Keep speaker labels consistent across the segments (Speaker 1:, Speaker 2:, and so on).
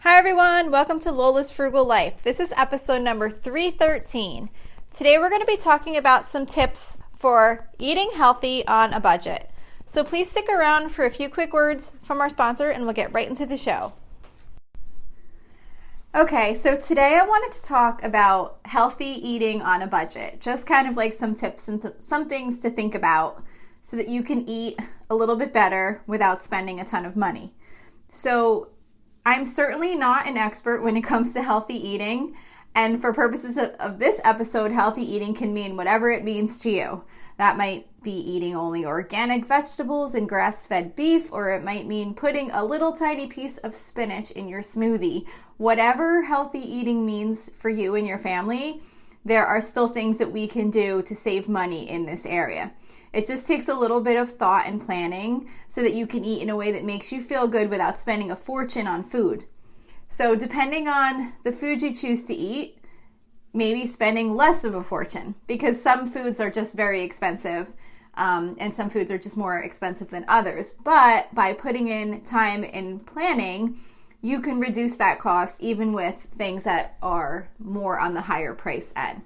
Speaker 1: Hi everyone, welcome to Lola's Frugal Life. This is episode number 313. Today we're going to be talking about some tips for eating healthy on a budget. So please stick around for a few quick words from our sponsor and we'll get right into the show. Okay, so today I wanted to talk about healthy eating on a budget. Just kind of like some tips and some things to think about so that you can eat a little bit better without spending a ton of money. So I'm certainly not an expert when it comes to healthy eating, and for purposes of this episode, healthy eating can mean whatever it means to you. That might be eating only organic vegetables and grass-fed beef, or it might mean putting a little tiny piece of spinach in your smoothie. Whatever healthy eating means for you and your family, there are still things that we can do to save money in this area. It just takes a little bit of thought and planning so that you can eat in a way that makes you feel good without spending a fortune on food. So depending on the food you choose to eat, maybe spending less of a fortune, because some foods are just very expensive and some foods are just more expensive than others. But by putting in time in planning, you can reduce that cost even with things that are more on the higher price end.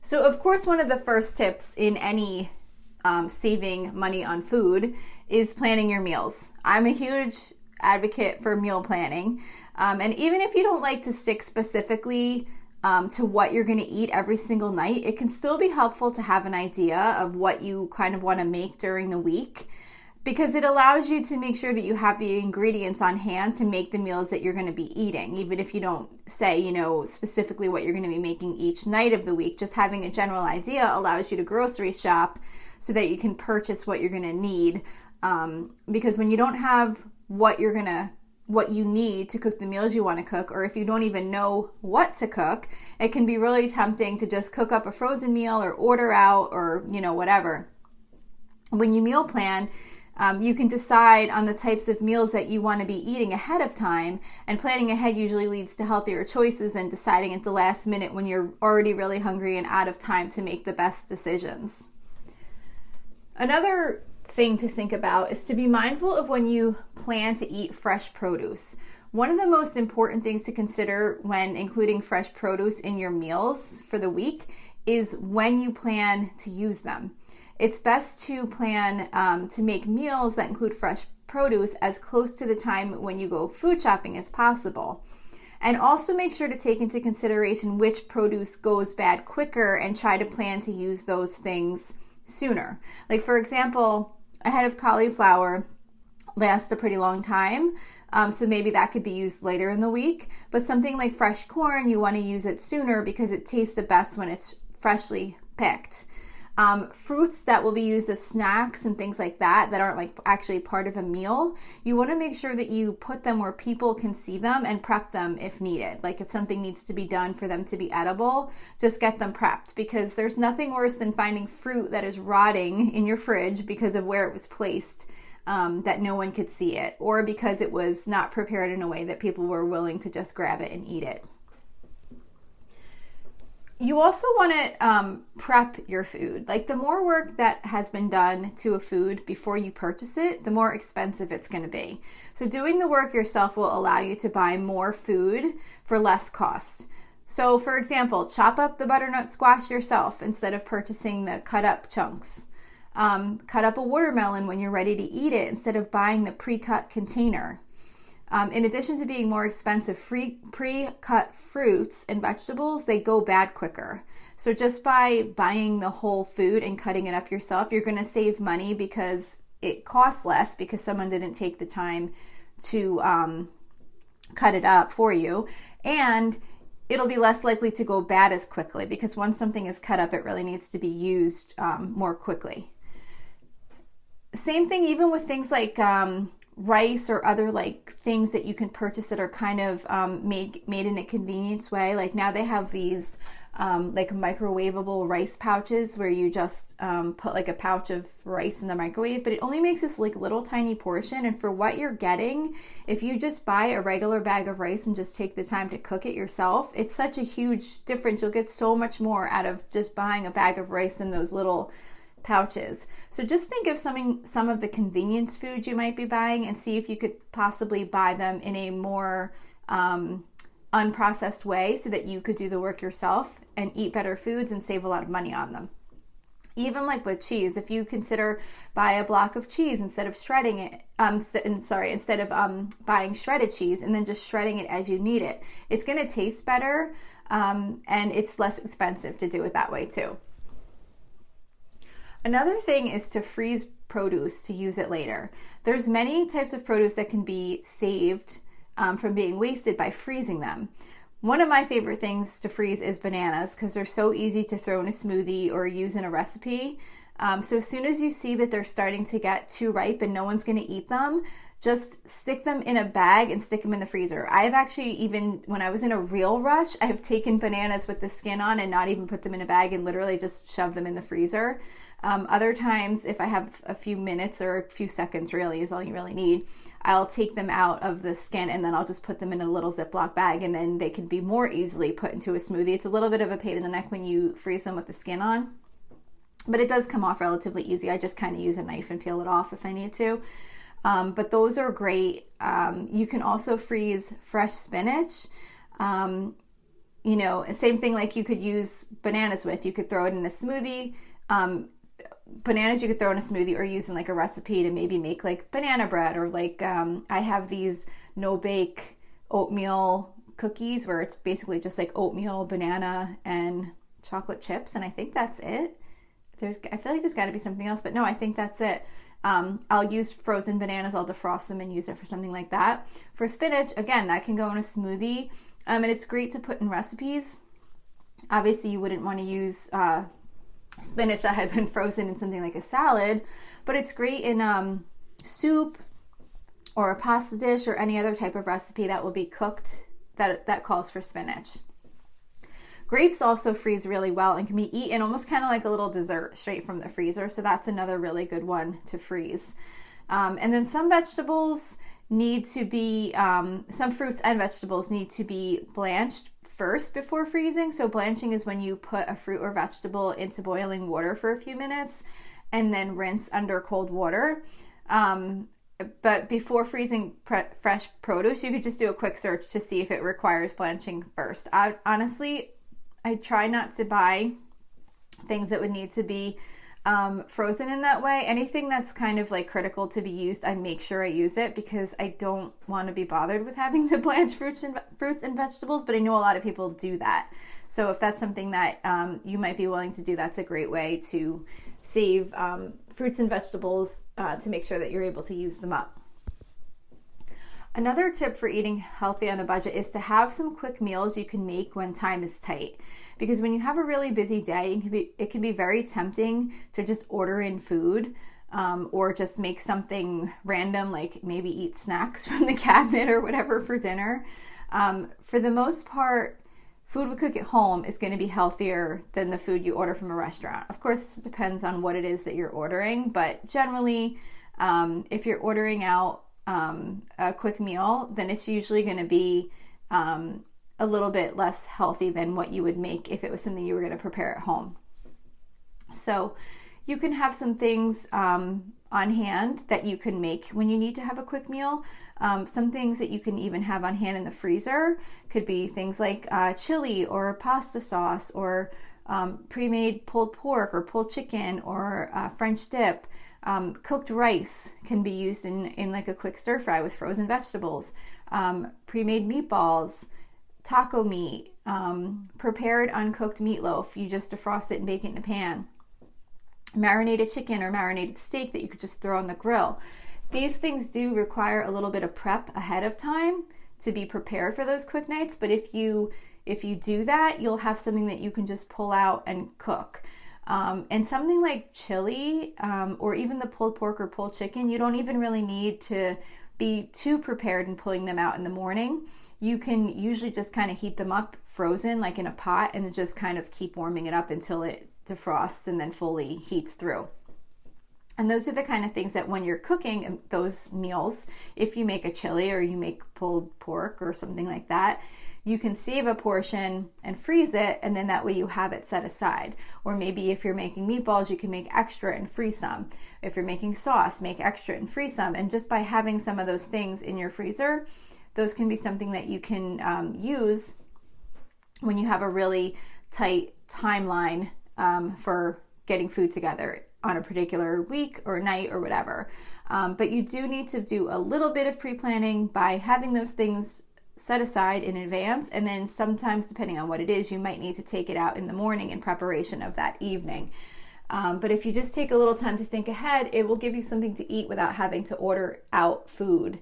Speaker 1: So of course, one of the first tips in any saving money on food is planning your meals. I'm a huge advocate for meal planning. And even if you don't like to stick specifically to what you're going to eat every single night, it can still be helpful to have an idea of what you kind of want to make during the week, because it allows you to make sure that you have the ingredients on hand to make the meals that you're going to be eating. Even if you don't say, specifically what you're going to be making each night of the week, just having a general idea allows you to grocery shop so that you can purchase what you're going to need. Because when you don't have what you need to cook the meals you want to cook, or if you don't even know what to cook, it can be really tempting to just cook up a frozen meal or order out or, whatever. When you meal plan, you can decide on the types of meals that you want to be eating ahead of time, and planning ahead usually leads to healthier choices than deciding at the last minute when you're already really hungry and out of time to make the best decisions. Another thing to think about is to be mindful of when you plan to eat fresh produce. One of the most important things to consider when including fresh produce in your meals for the week is when you plan to use them. It's best to plan to make meals that include fresh produce as close to the time when you go food shopping as possible. And also make sure to take into consideration which produce goes bad quicker and try to plan to use those things sooner. Like for example, a head of cauliflower lasts a pretty long time, so maybe that could be used later in the week. But something like fresh corn, you want to use it sooner because it tastes the best when it's freshly picked. Fruits that will be used as snacks and things like that aren't like actually part of a meal, you want to make sure that you put them where people can see them and prep them if needed. Like if something needs to be done for them to be edible, just get them prepped, because there's nothing worse than finding fruit that is rotting in your fridge because of where it was placed, that no one could see it, or because it was not prepared in a way that people were willing to just grab it and eat it. You also want to prep your food. Like the more work that has been done to a food before you purchase it, the more expensive it's going to be. So doing the work yourself will allow you to buy more food for less cost. So for example, chop up the butternut squash yourself instead of purchasing the cut up chunks. Cut up a watermelon when you're ready to eat it instead of buying the pre-cut container. In addition to being more expensive, pre-cut fruits and vegetables, they go bad quicker. So just by buying the whole food and cutting it up yourself, you're going to save money because it costs less because someone didn't take the time to cut it up for you. And it'll be less likely to go bad as quickly because once something is cut up, it really needs to be used more quickly. Same thing even with things like rice or other like things that you can purchase that are kind of made in a convenience way. Like now they have these like microwavable rice pouches where you just put like a pouch of rice in the microwave, but it only makes this like little tiny portion. And for what you're getting, if you just buy a regular bag of rice and just take the time to cook it yourself, it's such a huge difference. You'll get so much more out of just buying a bag of rice than those little pouches. So just think of some of the convenience foods you might be buying and see if you could possibly buy them in a more unprocessed way so that you could do the work yourself and eat better foods and save a lot of money on them. Even like with cheese, if you consider buy a block of cheese instead of shredding it, instead of buying shredded cheese and then just shredding it as you need it, it's going to taste better and it's less expensive to do it that way too. Another thing is to freeze produce to use it later. There's many types of produce that can be saved from being wasted by freezing them. One of my favorite things to freeze is bananas because they're so easy to throw in a smoothie or use in a recipe. So as soon as you see that they're starting to get too ripe and no one's going to eat them, just stick them in a bag and stick them in the freezer. I've actually, even when I was in a real rush, I have taken bananas with the skin on and not even put them in a bag and literally just shove them in the freezer. Other times, if I have a few minutes or a few seconds really is all you really need, I'll take them out of the skin and then I'll just put them in a little Ziploc bag and then they can be more easily put into a smoothie. It's a little bit of a pain in the neck when you freeze them with the skin on, but it does come off relatively easy. I just kind of use a knife and peel it off if I need to. But those are great. You can also freeze fresh spinach. Same thing like you could use bananas with. You could throw it in a smoothie. Bananas you could throw in a smoothie or use in like a recipe to maybe make like banana bread or like I have these no-bake oatmeal cookies where it's basically just like oatmeal, banana, and chocolate chips, and I think that's it. I feel like there's got to be something else, but no, I think that's it. I'll use frozen bananas, I'll defrost them and use it for something like that. For spinach, again, that can go in a smoothie, and it's great to put in recipes. Obviously, you wouldn't want to use spinach that had been frozen in something like a salad, but it's great in soup or a pasta dish or any other type of recipe that will be cooked that calls for spinach. Grapes also freeze really well and can be eaten almost kind of like a little dessert straight from the freezer, so that's another really good one to freeze. And then some vegetables need to be, some fruits and vegetables need to be blanched first before freezing. So blanching is when you put a fruit or vegetable into boiling water for a few minutes and then rinse under cold water. But before freezing fresh produce, you could just do a quick search to see if it requires blanching first. Honestly, I try not to buy things that would need to be frozen in that way. Anything that's kind of like critical to be used, I make sure I use it because I don't want to be bothered with having to blanch fruits and vegetables, but I know a lot of people do that. So if that's something that you might be willing to do, that's a great way to save fruits and vegetables to make sure that you're able to use them up. Another tip for eating healthy on a budget is to have some quick meals you can make when time is tight. Because when you have a really busy day, it can be very tempting to just order in food or just make something random, like maybe eat snacks from the cabinet or whatever for dinner. For the most part, food we cook at home is going to be healthier than the food you order from a restaurant. Of course, it depends on what it is that you're ordering, but generally, if you're ordering out a quick meal, then it's usually going to be a little bit less healthy than what you would make if it was something you were going to prepare at home. So you can have some things on hand that you can make when you need to have a quick meal. Some things that you can even have on hand in the freezer could be things like chili or pasta sauce or pre-made pulled pork or pulled chicken or French dip. Cooked rice can be used in like a quick stir fry with frozen vegetables. Pre-made meatballs, taco meat, prepared uncooked meatloaf. You just defrost it and bake it in a pan. Marinated chicken or marinated steak that you could just throw on the grill. These things do require a little bit of prep ahead of time to be prepared for those quick nights, but if you do that, you'll have something that you can just pull out and cook. And something like chili or even the pulled pork or pulled chicken, you don't even really need to be too prepared in pulling them out in the morning. You can usually just kind of heat them up frozen like in a pot and then just kind of keep warming it up until it defrosts and then fully heats through. And those are the kind of things that when you're cooking those meals, if you make a chili or you make pulled pork or something like that, you can save a portion and freeze it, and then that way you have it set aside. Or maybe if you're making meatballs, you can make extra and freeze some. If you're making sauce, make extra and freeze some. And just by having some of those things in your freezer, those can be something that you can use when you have a really tight timeline for getting food together on a particular week or night or whatever. But you do need to do a little bit of pre-planning by having those things set aside in advance, and then sometimes, depending on what it is, you might need to take it out in the morning in preparation of that evening. But if you just take a little time to think ahead, it will give you something to eat without having to order out food,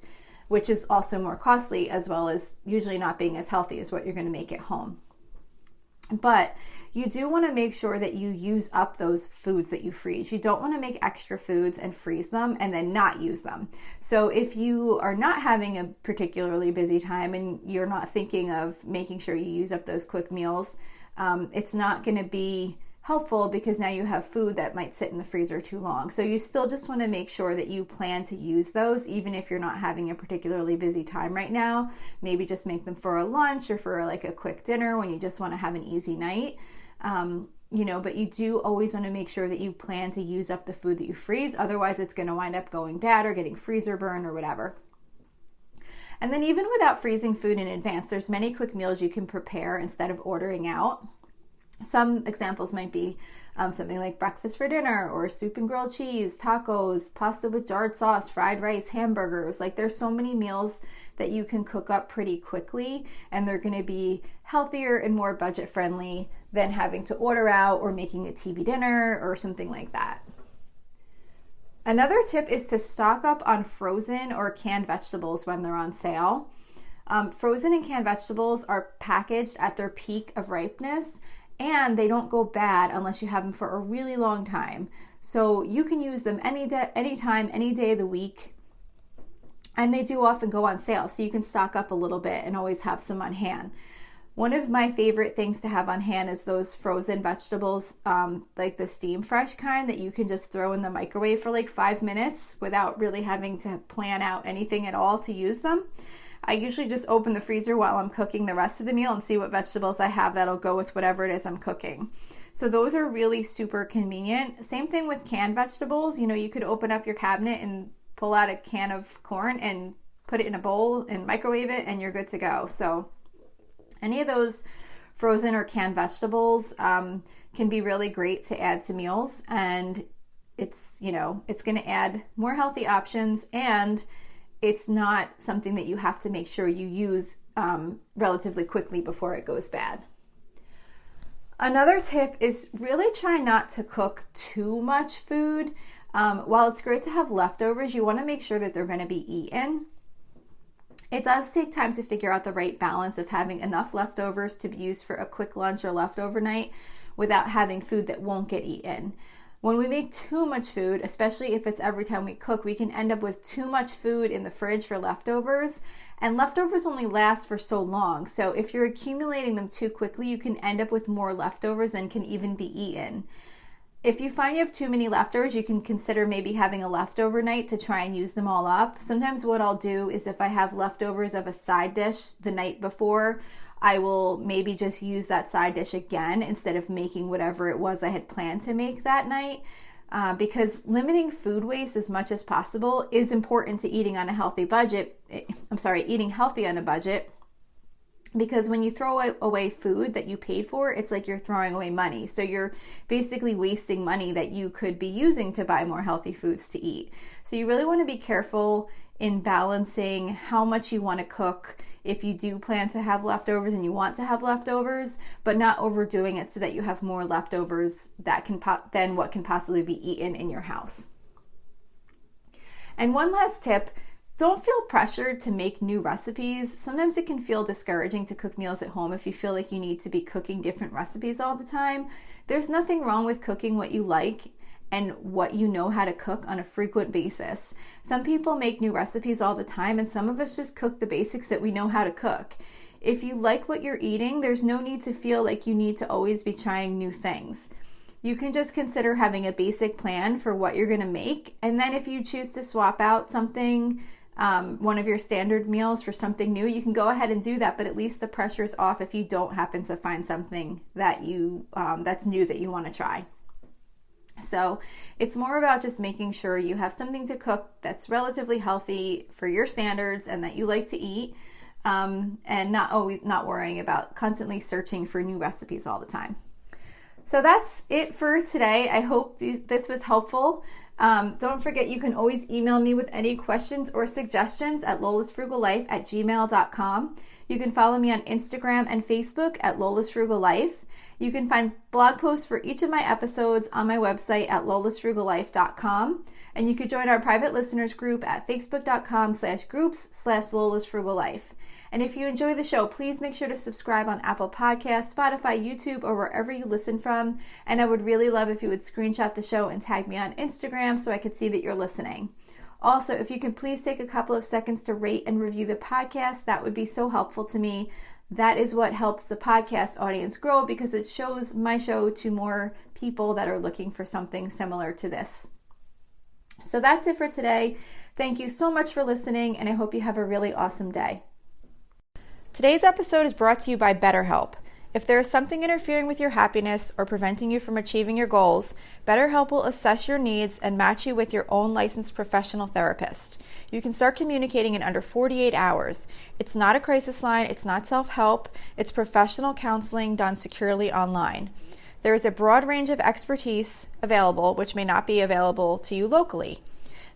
Speaker 1: which is also more costly, as well as usually not being as healthy as what you're going to make at home. But you do want to make sure that you use up those foods that you freeze. You don't want to make extra foods and freeze them and then not use them. So if you are not having a particularly busy time and you're not thinking of making sure you use up those quick meals, it's not going to be helpful because now you have food that might sit in the freezer too long. So you still just want to make sure that you plan to use those, even if you're not having a particularly busy time right now. Maybe just make them for a lunch or for like a quick dinner when you just want to have an easy night. But you do always want to make sure that you plan to use up the food that you freeze. Otherwise, it's going to wind up going bad or getting freezer burn or whatever. And then even without freezing food in advance, there's many quick meals you can prepare instead of ordering out. Some examples might be something like breakfast for dinner, or soup and grilled cheese, tacos, pasta with jarred sauce, fried rice, hamburgers. Like, there's so many meals that you can cook up pretty quickly, and they're going to be healthier and more budget friendly than having to order out or making a TV dinner or something like that. Another tip is to stock up on frozen or canned vegetables when they're on sale. Frozen and canned vegetables are packaged at their peak of ripeness, and they don't go bad unless you have them for a really long time. So you can use them anytime, any day of the week. And they do often go on sale, so you can stock up a little bit and always have some on hand. One of my favorite things to have on hand is those frozen vegetables, like the steam fresh kind that you can just throw in the microwave for like 5 minutes without really having to plan out anything at all to use them. I usually just open the freezer while I'm cooking the rest of the meal and see what vegetables I have that'll go with whatever it is I'm cooking. So those are really super convenient. Same thing with canned vegetables. You could open up your cabinet and pull out a can of corn and put it in a bowl and microwave it, and you're good to go. So any of those frozen or canned vegetables can be really great to add to meals, and it's going to add more healthy options, and it's not something that you have to make sure you use relatively quickly before it goes bad. Another tip is really try not to cook too much food. While it's great to have leftovers, you want to make sure that they're going to be eaten. It does take time to figure out the right balance of having enough leftovers to be used for a quick lunch or leftover night without having food that won't get eaten. When we make too much food, especially if it's every time we cook, we can end up with too much food in the fridge for leftovers, and leftovers only last for so long. So if you're accumulating them too quickly, you can end up with more leftovers than can even be eaten. If you find you have too many leftovers, you can consider maybe having a leftover night to try and use them all up. Sometimes what I'll do is if I have leftovers of a side dish the night before, I will maybe just use that side dish again instead of making whatever it was I had planned to make that night. Because limiting food waste as much as possible is important to eating healthy on a budget. Because when you throw away food that you paid for, it's like you're throwing away money. So you're basically wasting money that you could be using to buy more healthy foods to eat. So you really want to be careful in balancing how much you want to cook if you do plan to have leftovers and you want to have leftovers, but not overdoing it so that you have more leftovers than what can possibly be eaten in your house. And one last tip, don't feel pressured to make new recipes. Sometimes it can feel discouraging to cook meals at home if you feel like you need to be cooking different recipes all the time. There's nothing wrong with cooking what you like and what you know how to cook on a frequent basis. Some people make new recipes all the time, and some of us just cook the basics that we know how to cook. If you like what you're eating, there's no need to feel like you need to always be trying new things. you can just consider having a basic plan for what you're going to make. And then if you choose to swap out something, one of your standard meals for something new, you can go ahead and do that, but at least the pressure is off if you don't happen to find something that that's new that you want to try. So it's more about just making sure you have something to cook that's relatively healthy for your standards and that you like to eat, and not worrying about constantly searching for new recipes all the time. So that's it for today. I hope this was helpful. Don't forget, you can always email me with any questions or suggestions at lolasfrugallife@gmail.com. You can follow me on Instagram and Facebook at lolasfrugallife. You can find blog posts for each of my episodes on my website at lolasfrugallife.com. And you can join our private listeners group at facebook.com/groups/lolasfrugallife. And if you enjoy the show, please make sure to subscribe on Apple Podcasts, Spotify, YouTube, or wherever you listen from. And I would really love if you would screenshot the show and tag me on Instagram so I could see that you're listening. Also, if you can please take a couple of seconds to rate and review the podcast, that would be so helpful to me. That is what helps the podcast audience grow because it shows my show to more people that are looking for something similar to this. So that's it for today. Thank you so much for listening, and I hope you have a really awesome day. Today's episode is brought to you by BetterHelp. If there is something interfering with your happiness or preventing you from achieving your goals, BetterHelp will assess your needs and match you with your own licensed professional therapist. You can start communicating in under 48 hours. It's not a crisis line, it's not self-help, it's professional counseling done securely online. There is a broad range of expertise available, which may not be available to you locally.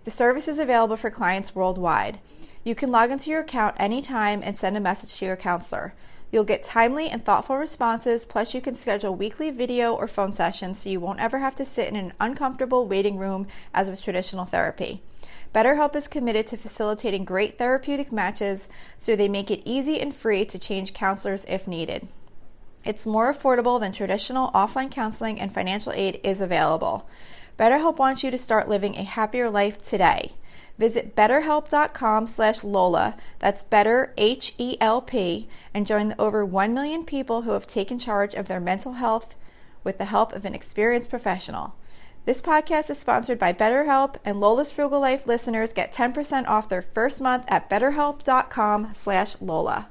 Speaker 1: The service is available for clients worldwide. You can log into your account anytime and send a message to your counselor. You'll get timely and thoughtful responses, plus you can schedule weekly video or phone sessions so you won't ever have to sit in an uncomfortable waiting room as with traditional therapy. BetterHelp is committed to facilitating great therapeutic matches, so they make it easy and free to change counselors if needed. It's more affordable than traditional offline counseling, and financial aid is available. BetterHelp wants you to start living a happier life today. Visit betterhelp.com/Lola, that's better HELP, and join the over 1 million people who have taken charge of their mental health with the help of an experienced professional. This podcast is sponsored by BetterHelp, and Lola's Frugal Life listeners get 10% off their first month at betterhelp.com/Lola.